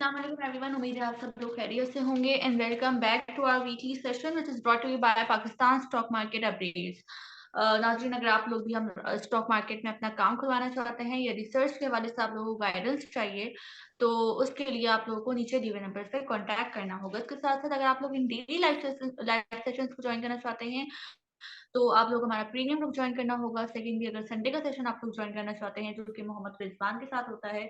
अस्सलाम वालेकुम एवरीवन, उम्मीद है आप सब लोग खैरियत से होंगे and welcome back to our weekly session which is brought to you by Pakistan stock market updates. नाज़रीन, अगर आप लोग भी हम स्टॉक मार्केट में अपना काम खुलवाना चाहते हैं या रिसर्च के हवाले से आप लोगों को गाइडेंस चाहिए तो उसके लिए आप लोगों को नीचे दिए हुए नंबर पर कॉन्टैक्ट करना होगा। इसके साथ साथ अगर आप लोग इन डेली लाइव सेशन को ज्वाइन करना चाहते हैं तो आप लोग हमारा प्रीमियम ग्रुप ज्वाइन करना होगा। सेकेंडली, अगर संडे का सेशन आप लोग ज्वाइन करना चाहते हैं जो कि मोहम्मद रिजवान के साथ होता है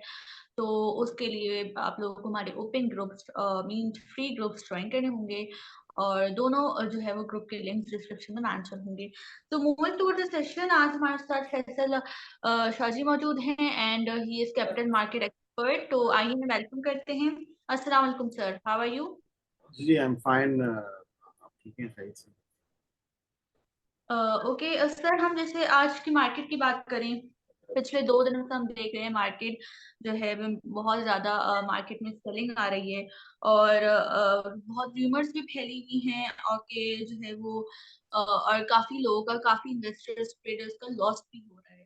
तो उसके लिए आप लोगों को हमारे open groups mean free groups join करने होंगे और दोनों जो है वो ग्रुप के लिंक्स डिस्क्रिप्शन में मेंशन होंगे। तो मूविंग टुवर्ड द सेशन, आज हमारे साथ फैसल शाजी मौजूद हैं and he is capital market expert. तो आइए हम वेलकम करते हैं। अस्सलाम वालेकुम सर, हाउ आर यू? जी आई एम फाइन। आप ठीक हैं? सही से। ओके सर, हम जैसे आज की मार्केट की बात करें, पिछले 2 दिनों से हम देख रहे हैं मार्केट जो है वो बहुत ज्यादा मार्केट में सेलिंग आ रही है और बहुत रूमर्स भी फैली हुई हैं और कि जो है वो और काफी लोगों का, काफी इन्वेस्टर्स ट्रेडर्स का लॉस भी हो रहा है।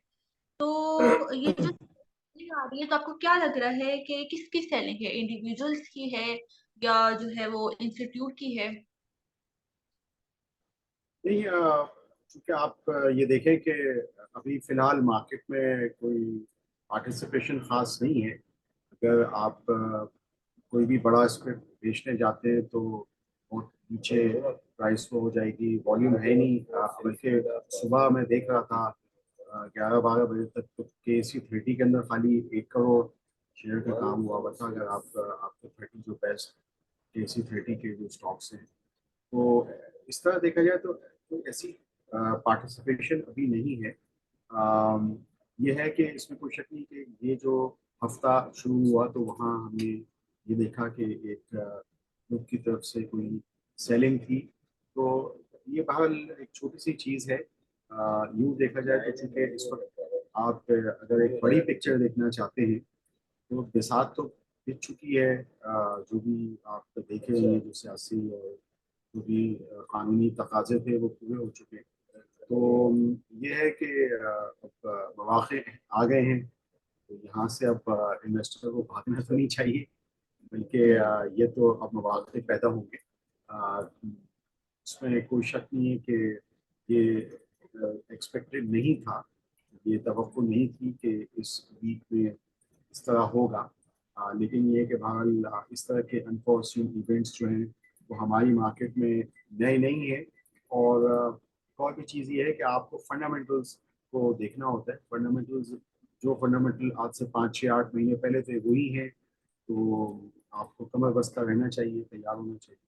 तो ये जो सेलिंग आ रही है तो आपको क्या लग रहा है कि किसकी सेलिंग है, इंडिविजुअल्स की है या जो है वो इंस्टीट्यूट की है? नहीं, चूंकि आप ये देखें कि अभी फिलहाल मार्केट में कोई पार्टिसिपेशन खास नहीं है। अगर आप कोई भी बड़ा स्क्रिप्ट बेचने जाते हैं तो बहुत नीचे प्राइस वो हो जाएगी, वॉल्यूम है नहीं। बल्कि सुबह मैं देख रहा था 11-12 बजे तक तो KC30 के अंदर खाली 1 करोड़ शेयर का काम हुआ हुआ था। अगर आप आपको 30 जो बेस्ट KC30 के जो स्टॉक्स हैं, तो इस तरह देखा जाए तो कोई ऐसी पार्टिसिपेशन अभी नहीं है। अम, ये है कि इसमें कोई शक नहीं कि ये जो हफ्ता शुरू हुआ तो वहाँ हमने ये देखा कि एक ग्रुप की तरफ से कोई सेलिंग थी। तो ये बहरहाल एक छोटी सी चीज़ है। यूँ देखा जाए तो चूंकि इस वक्त आप अगर एक बड़ी पिक्चर देखना चाहते हैं तो बिसात तो दिख चुकी है। जो भी आप देखे हैं, जो सियासी और जो भी कानूनी तकाजे थे वो पूरे हो चुके हैं। तो ये है कि अब मौके आ गए हैं, तो यहाँ से अब इन्वेस्टर को भागना तो नहीं चाहिए, बल्कि ये तो अब मौके पैदा होंगे। अ, इसमें कोई शक नहीं है कि ये एक्सपेक्टेड नहीं था, ये तवक्को नहीं थी कि इस वीक में इस तरह होगा। लेकिन ये है कि बहरहाल इस तरह के अनफॉर्चून इवेंट्स जो हैं वो हमारी मार्केट में नए नहीं है। और और भी चीज़ ये है कि आपको फंडामेंटल्स को देखना होता है। फंडामेंटल्स, जो फंडामेंटल आज से 5, 6, 8 महीने पहले थे वही हैं। तो आपको कमर बस्ता रहना चाहिए, तैयार होना चाहिए।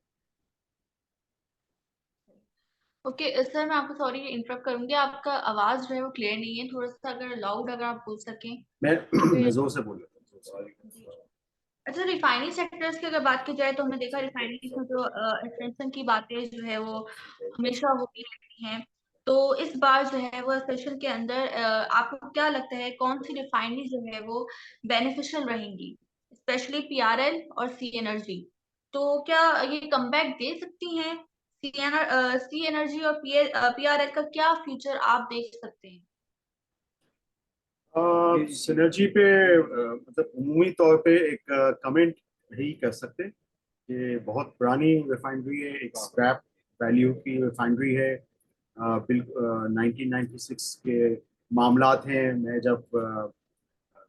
ओके सर, मैं आपको सॉरी इंटरप्ट करूंगी, आपका आवाज जो है वो क्लियर नहीं है, थोड़ा सा अगर लाउड अगर आप बोल सकें मैं तो मैं फिर। जोर से बोल रहा था, सॉरी। जी। अच्छा, रिफाइनिंग सेक्टर्स की अगर बात की जाए तो हमने देखा रिफाइनिंग में जो एक्सटेंशन की बातें जो है वो हमेशा होती रहती हैं। तो इस बार जो है वो सेशन के अंदर आपको क्या लगता है कौन सी रिफाइनरी जो है वो बेनिफिशियल रहेंगी, स्पेशली पीआरएल और सी एनर्जी? तो क्या ये कमबैक दे सकती हैं? सी एनर्जी और पीआरएल का क्या फ्यूचर आप देख सकते हैं? सिनर्जी पे मतलब उमूमी तौर पे एक कमेंट ही कर सकते हैं कि बहुत पुरानी रिफाइनरी है, एक स्क्रैप वैल्यू की रिफाइनरी है। बिल्कुल 1996 के मामलात हैं। मैं जब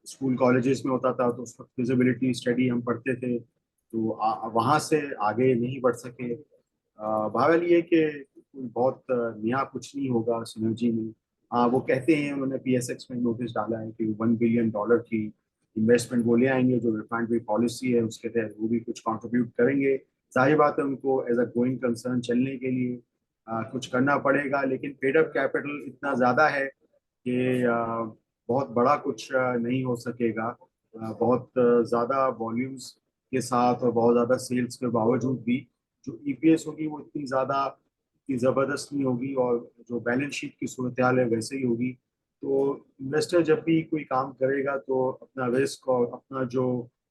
स्कूल कॉलेजेस में होता था तो उस वक्त फिजिबिलिटी स्टडी हम पढ़ते थे, तो वहाँ से आगे नहीं बढ़ सके। बहरहाल ये कि बहुत नया कुछ नहीं होगा सिनर्जी में। वो कहते हैं, उन्होंने PSX में नोटिस डाला है कि $1 बिलियन की इन्वेस्टमेंट वो ले आएंगे। जो रिफाइनरी पॉलिसी है उसके तहत वो भी कुछ कंट्रीब्यूट करेंगे। जाहिर बात है उनको एज अ गोइंग कंसर्न चलने के लिए कुछ करना पड़ेगा, लेकिन पेड अप कैपिटल इतना ज़्यादा है कि बहुत बड़ा कुछ नहीं हो सकेगा। बहुत ज़्यादा वॉल्यूम्स के साथ और बहुत ज़्यादा सेल्स के बावजूद भी जो EPS होगी वो इतनी ज़बरदस्त नहीं होगी, और जो बैलेंस शीट की सूरत हाल है वैसे ही होगी। तो इन्वेस्टर जब भी कोई काम करेगा तो अपना रिस्क और अपना जो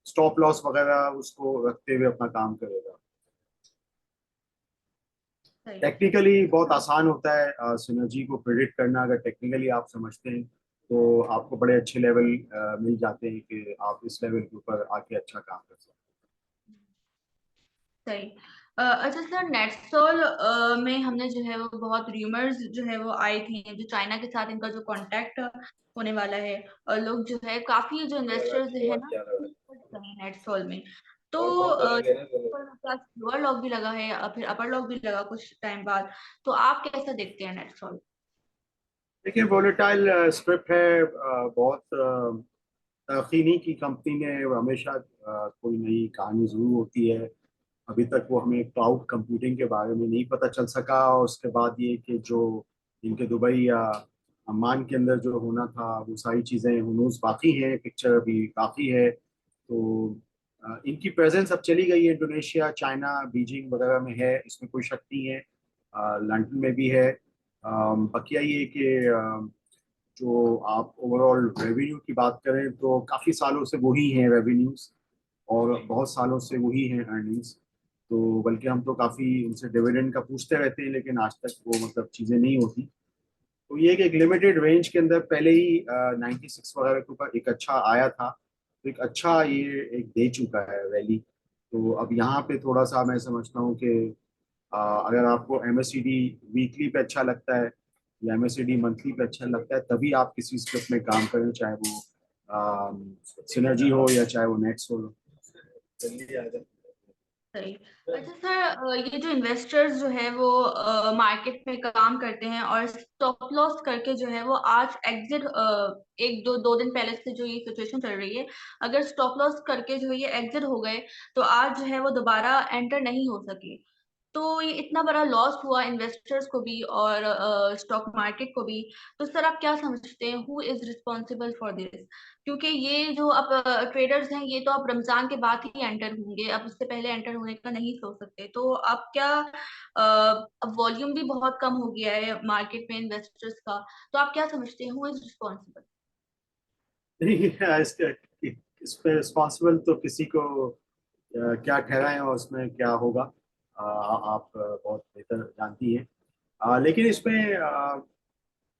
स्टॉप लॉस वगैरह उसको रखते हुए अपना काम करेगा। सही। टेक्निकली बहुत आसान होता है सिनर्जी को प्रिडिक्ट करना। अगर टेक्निकली आप समझते हैं तो आपको बड़े अच्छे लेवल मिल जाते हैं कि आप इस लेवल के ऊपर आके अच्छा काम कर सकते हैं। सही। अच्छा सर, नेटसोल में हमने जो है वो बहुत र्यूमर्स जो है वो आई थी, जो चाइना के साथ इनका जो कांटेक्ट होने वाला है, और लोग जो है काफी जो इन्वेस्टर्स है ना नेटसोल में। तो क्या लोअर लॉक भी लगा है और फिर अपर लॉक भी लगा कुछ टाइम बाद, तो आप कैसा देखते हैं नेटसोल? देखिए, वोलेटाइल स्क्रिप्ट है, बहुत तरक्की नहीं की कंपनी ने। हमेशा कोई नई कहानी जरूर होती है। अभी तक वो हमें क्लाउड कंप्यूटिंग के बारे में नहीं पता चल सका, और उसके बाद ये कि जो इनके दुबई या अम्मान के अंदर जो होना था वो सारी चीज़ें हनूज बाकी हैं, पिक्चर अभी बाकी है। तो इनकी प्रेजेंस अब चली गई है, इंडोनेशिया, चाइना, बीजिंग वगैरह में है, इसमें कोई शक नहीं है। लंदन में भी है। बकिया ये कि जो आप ओवरऑल रेवेन्यू की बात करें तो काफ़ी सालों से वही हैं रेवेन्यूज, और बहुत सालों से वही हैं अर्निंग्स। तो बल्कि हम तो काफ़ी उनसे डिविडेंड का पूछते रहते हैं, लेकिन आज तक वो मतलब चीज़ें नहीं होती। तो ये कि एक लिमिटेड रेंज के अंदर पहले ही 96 वगैरह के ऊपर एक अच्छा आया था, तो एक अच्छा ये एक दे चुका है रैली। तो अब यहाँ पे थोड़ा सा मैं समझता हूँ कि अगर आपको एमएससीडी वीकली पे अच्छा लगता है या एमएससीडी मंथली पे अच्छा लगता है, तभी आप किसी स्क्रिप्ट में काम करें, चाहे वो सिनर्जी हो या चाहे वो नेट्स हो। सही। अच्छा सर, ये जो इन्वेस्टर्स जो है वो मार्केट में काम करते हैं और स्टॉप लॉस करके जो है वो आज एग्जिट, एक दो दो दिन पहले से जो ये सिचुएशन चल रही है, अगर स्टॉप लॉस करके जो ये एग्जिट हो गए तो आज जो है वो दोबारा एंटर नहीं हो सके। तो ये इतना बड़ा लॉस हुआ इन्वेस्टर्स को भी और स्टॉक मार्केट को भी। तो सर आप क्या समझते हैं, who is responsible for this? क्योंकि ये जो अब ट्रेडर्स हैं ये तो अब रमजान के बाद ही एंटर होंगे, अब उससे पहले एंटर होने का नहीं सोच सकते। तो अब क्या, अब वॉल्यूम भी बहुत कम हो गया है मार्केट में इन्वेस्टर्स का, तो आप क्या समझते हैं, हु इज रिस्पॉन्सिबल? नहीं, इस पे रिस्पॉन्सिबल तो किसी को क्या ठहराएं और उसमें क्या होगा, आप बहुत बेहतर जानती हैं। लेकिन इसमें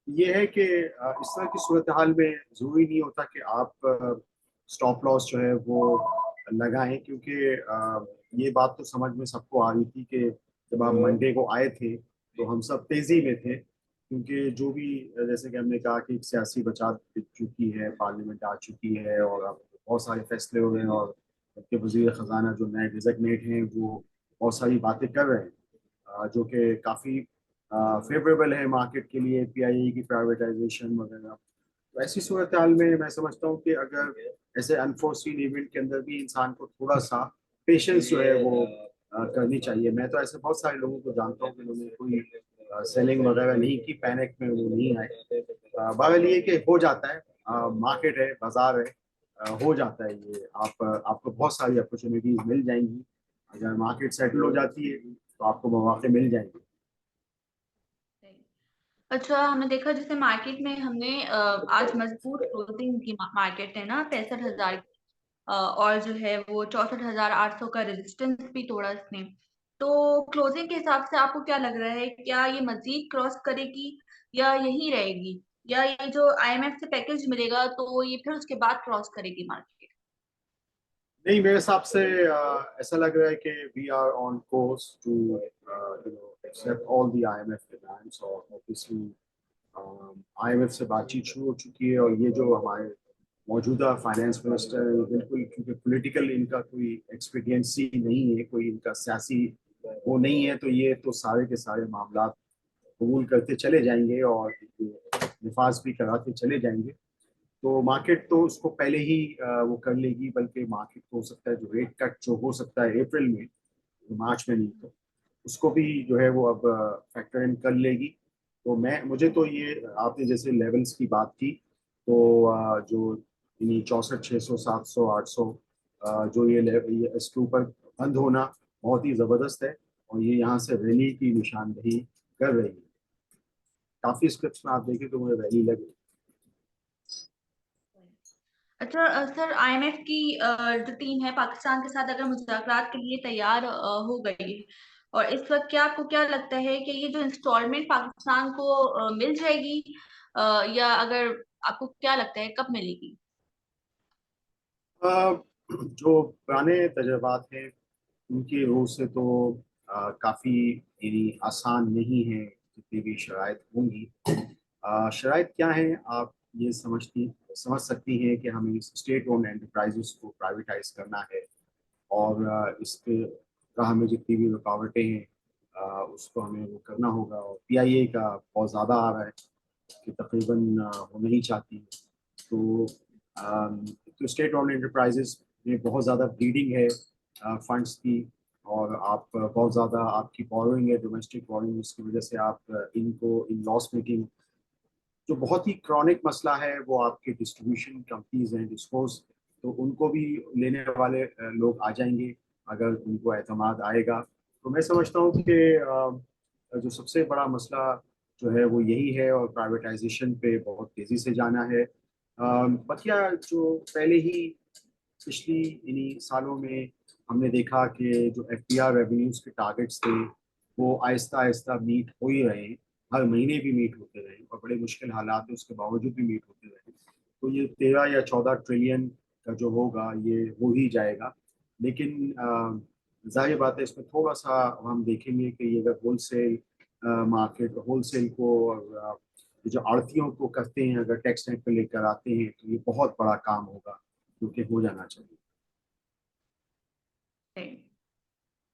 ये है कि इस तरह की सूरत हाल में जरूरी नहीं होता कि आप स्टॉप लॉस जो है वो लगाएं, क्योंकि ये बात तो समझ में सबको आ रही थी कि जब आप मंडे को आए थे तो हम सब तेजी में थे, क्योंकि जो भी जैसे कि हमने कहा कि एक सियासी बचाव दिख चुकी है, पार्लियामेंट आ चुकी है, और अब बहुत सारे फैसले हो रहे हैं, और उनके वजीर खजाना जो नए डिजिग्नेट हैं वो बहुत सारी बातें कर रहे हैं, जो कि काफ़ी फेवरेबल है मार्केट के लिए, पीआईए की प्राइवेटाइजेशन वगैरह। तो ऐसी सूरत हाल में मैं समझता हूँ कि अगर ऐसे अनफोर्सीन इवेंट के अंदर भी इंसान को थोड़ा सा पेशेंस जो है वो करनी चाहिए। मैं तो ऐसे बहुत सारे लोगों को जानता हूँ जिन्होंने कोई सेलिंग वगैरह नहीं की, पैनिक में वो नहीं आए। बहरहाल ये कि हो जाता है, मार्केट है, बाजार है, हो जाता है ये। आपको बहुत सारी अपॉर्चुनिटीज मिल जाएंगी, अगर मार्केट सेटल हो जाती है तो आपको मौके मिल जाएंगे। अच्छा, हमने देखा जैसे मार्केट में हमने आज मजबूत क्लोजिंग की मार्केट है ना 65,000 की, और जो है वो 64,800 का रेजिस्टेंस भी तोड़ा इसने। तो क्लोजिंग के हिसाब से आपको क्या लग रहा है, क्या ये मजीद क्रॉस करेगी या यही रहेगी, या ये जो आईएमएफ से पैकेज मिलेगा तो ये फिर उसके बाद क्रॉस करेगी मार्केट? नहीं, मेरे हिसाब से ऐसा लग रहा है कि we are on course to accept all the IMF demands, और ऑब्वियसली आईएमएफ से बातचीत शुरू हो चुकी है, और ये जो हमारे मौजूदा फाइनेंस मिनिस्टर है, बिल्कुल, क्योंकि पॉलिटिकल इनका कोई एक्सपीरियंसी नहीं है, कोई इनका सियासी वो नहीं है, तो ये तो सारे के सारे मामला कबूल करते चले जाएंगे और निफाज भी कराते चले जाएंगे। तो मार्केट तो उसको पहले ही वो कर लेगी, बल्कि मार्केट को हो सकता है जो रेट कट जो हो सकता है अप्रैल में, मार्च में नहीं, तो उसको भी जो है वो अब फैक्टर इन कर लेगी। तो मैं मुझे तो ये आपने जैसे लेवल्स की बात की, तो जो इन्हीं 64, 600, 700, 800, जो ये इसके ऊपर बंद होना बहुत ही ज़बरदस्त है, और ये यहाँ से रैली की निशानदेही कर रही है। काफ़ी स्क्रिप्ट्स में आप देखें तो मुझे रैली लग रही अच्छा सर, आईएमएफ की जो टीम है पाकिस्तान के साथ अगर मुज़ाकरात के लिए तैयार हो गई है, और इस वक्त क्या आपको क्या लगता है कि ये जो इंस्टॉलमेंट पाकिस्तान को मिल जाएगी, या अगर आपको क्या लगता है कब मिलेगी? है। जो पुराने तजर्बात हैं उनकी रोज से तो काफ़ी यानी आसान नहीं है जितनी भी शराइत होंगी। शराइत क्या है, आप ये समझ सकती हैं कि हमें स्टेट ओन एंटरप्राइजेस को प्राइवेटाइज करना है, और इसके राह में जितनी भी रुकावटें हैं उसको हमें वो करना होगा। और पीआईए का बहुत ज़्यादा आ रहा है कि तकरीबन वो नहीं चाहती है। तो स्टेट ओन एंटरप्राइजेस में बहुत ज़्यादा ब्लीडिंग है फंड्स की, और आप बहुत ज़्यादा आपकी बोरोइंग है, डोमेस्टिक बोरोइंग, उसकी वजह से आप इनको इन लॉस मेकिंग, जो बहुत ही क्रॉनिक मसला है वो आपके डिस्ट्रीब्यूशन कंपनीज हैं, डिस्पोज, तो उनको भी लेने वाले लोग आ जाएंगे अगर उनको एतमाद आएगा। तो मैं समझता हूँ कि जो सबसे बड़ा मसला जो है वो यही है, और प्राइवेटाइजेशन पे बहुत तेज़ी से जाना है। बकिया जो पहले ही पिछली इन्हीं सालों में हमने देखा कि जो एफडीआर रेवेन्यूज के टारगेट्स थे वो आहिस्ता आहिस्ता मीट हो ही रहे हैं, हर महीने भी मीट होते रहे, और बड़े मुश्किल हालात है उसके बावजूद भी मीट होते रहे। तो ये 13 या 14 ट्रिलियन का जो होगा ये हो ही जाएगा। लेकिन जाहिर बात है इसमें थोड़ा सा हम देखेंगे कि ये अगर होलसेल मार्केट, होलसेल को और ये जो आड़तियों को करते हैं, अगर टैक्स नेट पे लेकर आते हैं तो ये बहुत बड़ा काम होगा, जो कि हो जाना चाहिए।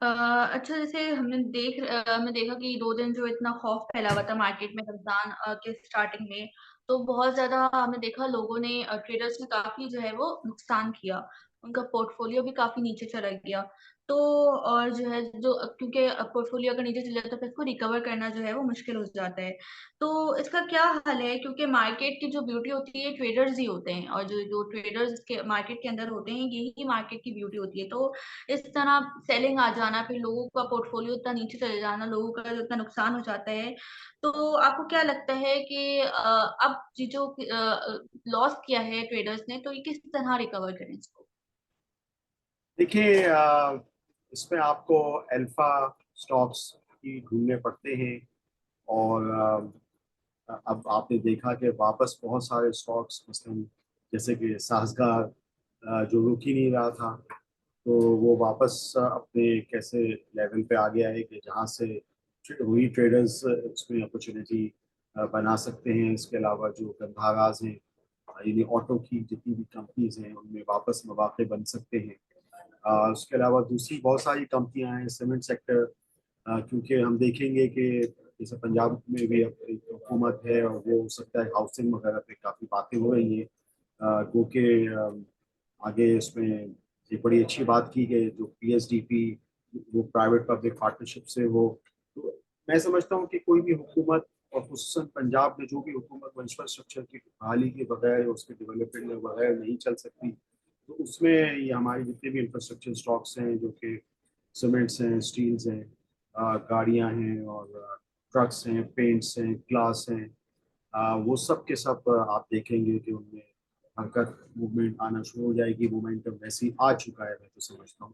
अच्छा, जैसे हमने देखा कि 2 दिन जो इतना खौफ फैला हुआ था मार्केट में रमजान के स्टार्टिंग में, तो बहुत ज्यादा हमने देखा लोगों ने, ट्रेडर्स ने काफी जो है वो नुकसान किया, उनका पोर्टफोलियो भी काफी नीचे चला गया। तो और जो है जो क्योंकि पोर्टफोलियो अगर नीचे चले जाता है तो फिर इसको रिकवर करना जो है वो मुश्किल हो जाता है। तो इसका क्या हल है, क्योंकि मार्केट की जो ब्यूटी होती है ट्रेडर्स ही होते हैं, और जो जो ट्रेडर्स के मार्केट के अंदर होते हैं यही मार्केट की ब्यूटी होती है। तो इस तरह सेलिंग आ जाना, फिर लोगों का पोर्टफोलियो इतना नीचे चले जाना, लोगों का इतना नुकसान हो जाता है। तो आपको क्या लगता है कि अब ये जो लॉस किया है ट्रेडर्स ने, तो ये किस तरह रिकवर करें इसको? देखिए, इसमें आपको अल्फा स्टॉक्स ही ढूंढने पड़ते हैं, और अब आपने देखा कि वापस बहुत सारे स्टॉक्स, मसलन जैसे कि साजगार जो रुक ही नहीं रहा था, तो वो वापस अपने कैसे लेवल पे आ गया है कि जहाँ से वही ट्रेडर्स उसमें अपॉर्चुनिटी बना सकते हैं। इसके अलावा जो गंधाराज हैं, यानी ऑटो की जितनी भी कंपनीज हैं उनमें वापस मौके बन सकते हैं। उसके अलावा दूसरी बहुत सारी कंपनियां हैं सीमेंट सेक्टर, क्योंकि हम देखेंगे कि जैसे पंजाब में भी अब एक हुकूमत है, और वो हो सकता है हाउसिंग वगैरह पे काफ़ी बातें हो रही हैं, गो के आगे इसमें एक बड़ी अच्छी बात की गई जो पीएसडीपी, वो प्राइवेट पब्लिक पार्टनरशिप से हो। तो मैं समझता हूँ कि कोई भी हुकूमत, और खुसूसन पंजाब में जो भी हुकूमत वो इंफ्रास्ट्रक्चर की बहाली के बगैर, उसके डेवलपमेंट के बगैर नहीं चल सकती। तो उसमें ये हमारी जितने भी इंफ्रास्ट्रक्चर स्टॉक्स हैं, जो कि सीमेंट्स हैं, स्टील्स हैं, गाड़ियां हैं, और ट्रक्स हैं, पेंट्स हैं, ग्लास हैं, वो सब के सब आप देखेंगे कि उनमें हरकत, मूवमेंट आना शुरू हो जाएगी। मोमेंटम वैसे ही आ चुका है मैं तो समझता हूँ।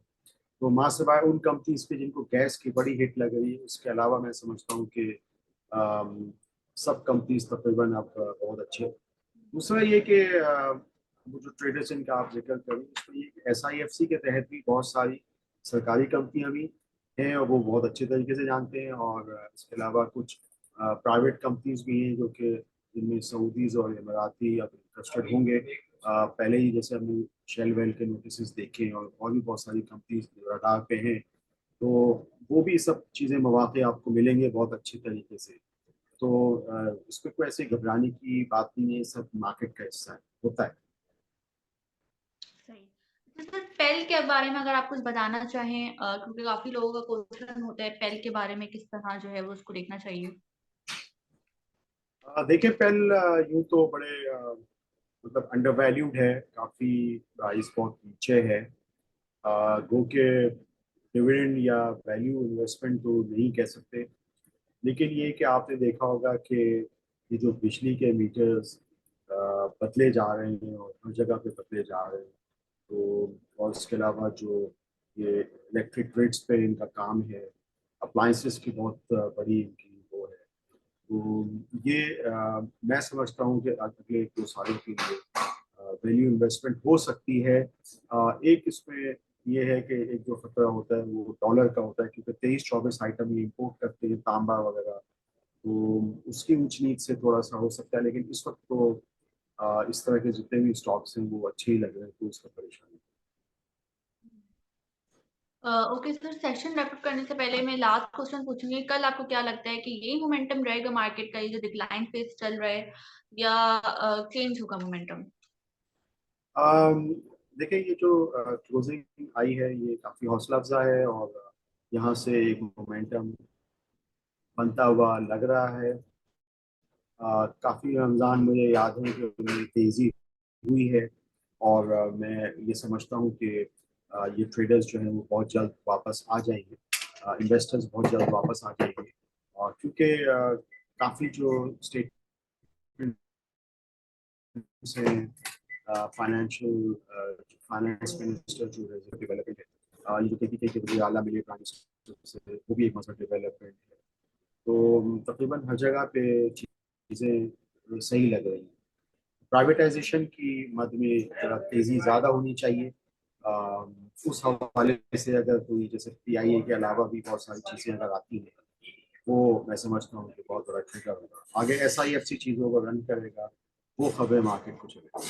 तो माँ सिवाय उन कंपनीज पे जिनको गैस की बड़ी हिट लग रही है, उसके अलावा मैं समझता हूँ कि अम, सब कंपनीज तकरीबन अब बहुत अच्छे। दूसरा ये कि वो जो ट्रेडर्स इनका आप जिक्र करें, उसमें ये SIFC के तहत भी बहुत सारी सरकारी कंपनियां भी हैं, और वो बहुत अच्छे तरीके से जानते हैं। और इसके अलावा कुछ प्राइवेट कंपनीज भी हैं जो कि जिनमें सऊदीज और इमराती अब इंटरेस्टेड होंगे। पहले ही जैसे हमने शेल वेल के नोटिस देखे हैं, और भी बहुत सारी कंपनीज रडार पे हैं। तो वो भी सब चीज़ें, मौके आपको मिलेंगे बहुत अच्छे तरीके से। तो इसमें कोई ऐसे घबराने की बात नहीं है, सब मार्केट का हिस्सा है, होता है। सही। जैसे पेल के बारे में अगर आप कुछ बताना चाहें, क्योंकि काफी लोगों का क्वेश्चन होता है पेल के बारे में, किस तरह जो है वो उसको देखना चाहिए। देखिए, पेल यूं तो बड़े मतलब अंडरवैल्यूड है, काफ़ी प्राइस बहुत नीचे है। गो के डिविडेंड या वैल्यू इन्वेस्टमेंट तो नहीं कह सकते, लेकिन ये कि आपने देखा होगा कि ये जो बिजली के मीटर्स बदले जा रहे हैं, और हर जगह पे बदले जा रहे हैं। तो और इसके अलावा जो ये इलेक्ट्रिक ग्रिड्स पे इनका काम है, अप्लाइंसेस की बहुत बड़ी इनकी वो है। तो ये मैं समझता हूँ कि अगले 2 सालों के लिए वैल्यू इन्वेस्टमेंट हो सकती है। एक इसमें ये है कि एक जो खतरा होता है वो डॉलर का होता है, क्योंकि 23-24 आइटम ये इंपोर्ट करते हैं, तांबा वगैरह, तो उसकी ऊंच नीच से थोड़ा सा हो सकता है। लेकिन इस वक्त तो इस तरह के जितने भी स्टॉक्स हैं वो अच्छे ही लग रहे हैं, तो उसका परेशानी। Okay sir, session wrap up करने से पहले मैं लास्ट क्वेश्चन पूछूंगी, कल आपको क्या लगता है कि यही मोमेंटम रहेगा मार्केट का, ये जो डिक्लाइन फेज चल रहा है, या चेंज होगा मोमेंटम? अम, देखिए, ये जो क्लोजिंग आई है ये काफी हौसला अफजा है, और यहाँ से एक मोमेंटम बनता हुआ लग रहा है। काफी रमजान मुझे याद है कि उनमें तेजी हुई है, और मैं ये समझता हूँ कि ये ट्रेडर्स जो हैं वो बहुत जल्द वापस आ जाएंगे, इन्वेस्टर्स बहुत जल्द वापस आ जाएंगे। और क्योंकि काफ़ी जो स्टेटमेंट्स हैं, फाइनेंशियल फाइनेंस मिनिस्टर जो है डेवलपमेंट है, ये जो कहती है कि आला मिलिए प्राइम मिनिस्टर से, वो भी एक मसला डेवलपमेंट है। तो तकरीबन हर जगह पे चीज़ें सही लग रही हैं। प्राइवेटाइजेशन की मद में थोड़ा तेज़ी ज़्यादा होनी चाहिए। उस हवाले से अगर कोई जैसे पीआईए के अलावा भी बहुत सारी चीज़ें अगर आती हैं, वो मैं समझता हूँ कि बहुत बड़ा ट्रिगर होगा। आगे एसआईएफ चीज़ों को रन करेगा, वो खबरें मार्केट को चलेगा।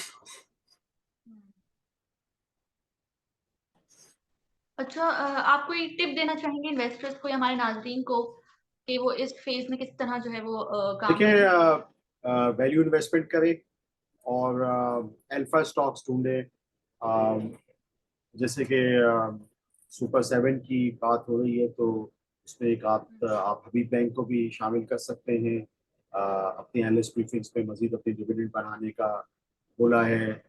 अच्छा, आप कोई टिप देना चाहेंगे इन्वेस्टर्स को या हमारे नाजरीन को कि वो इस फेज में किस तरह जो है वो काम देखिए, करें? वैल्यू इन्वेस्टमेंट करें, और अल्फा स्टॉक्स ढूंढें। जैसे कि सुपर 7 की बात हो रही है, तो उसमें एक आप हबीब बैंक को भी शामिल कर सकते हैं। अपनी एनालिस्ट ब्रीफिंग्स में मजीद अपने डिविडेंड बढ़ाने का बोला है,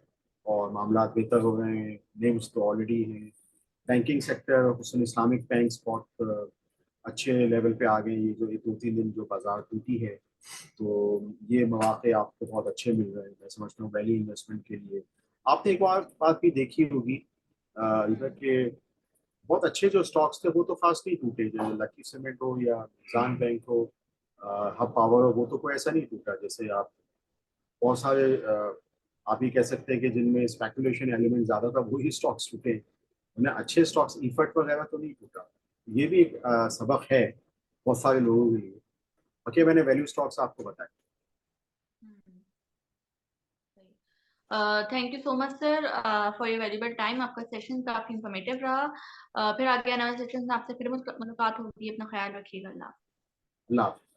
और मामला बेहतर हो रहे हैं। नेम्स तो ऑलरेडी हैं। बैंकिंग सेक्टर, हुसन इस्लामिक बैंक बहुत अच्छे लेवल पे आ गए। ये जो 2-3 दिन जो बाजार टूटी है, तो ये मौके आपको बहुत अच्छे मिल रहे हैं। मैं समझता हूँ वैल्यू इन्वेस्टमेंट के लिए। आपने एक बात भी देखी होगी, इधर के बहुत अच्छे जो स्टॉक्स थे वो तो खास नहीं टूटे, जैसे लकी सीमेंट हो या जान बैंक हो, हब पावर हो, वो तो कोई ऐसा नहीं टूटा। जैसे आप बहुत सारे आप ही कह सकते हैं कि जिनमें स्पेकुलेशन एलिमेंट ज्यादा था वही स्टॉक्स टूटे। उन्हें अच्छे स्टॉक्स इफर्ट वगैरह तो नहीं टूटा। ये भी एक सबक है बहुत सारे लोगों के लिए। बाकी मैंने वैल्यू स्टॉक्स आपको बताया। Thank you so much sir for your valuable time. आपका सेशन काफी इंफॉर्मेटिव रहा। फिर आगे आने वाले सेशन में आपसे फिर मुलाकात होगी। अपना ख्याल रखिएगा। अल्लाह। अल्लाह हाफ़िज़।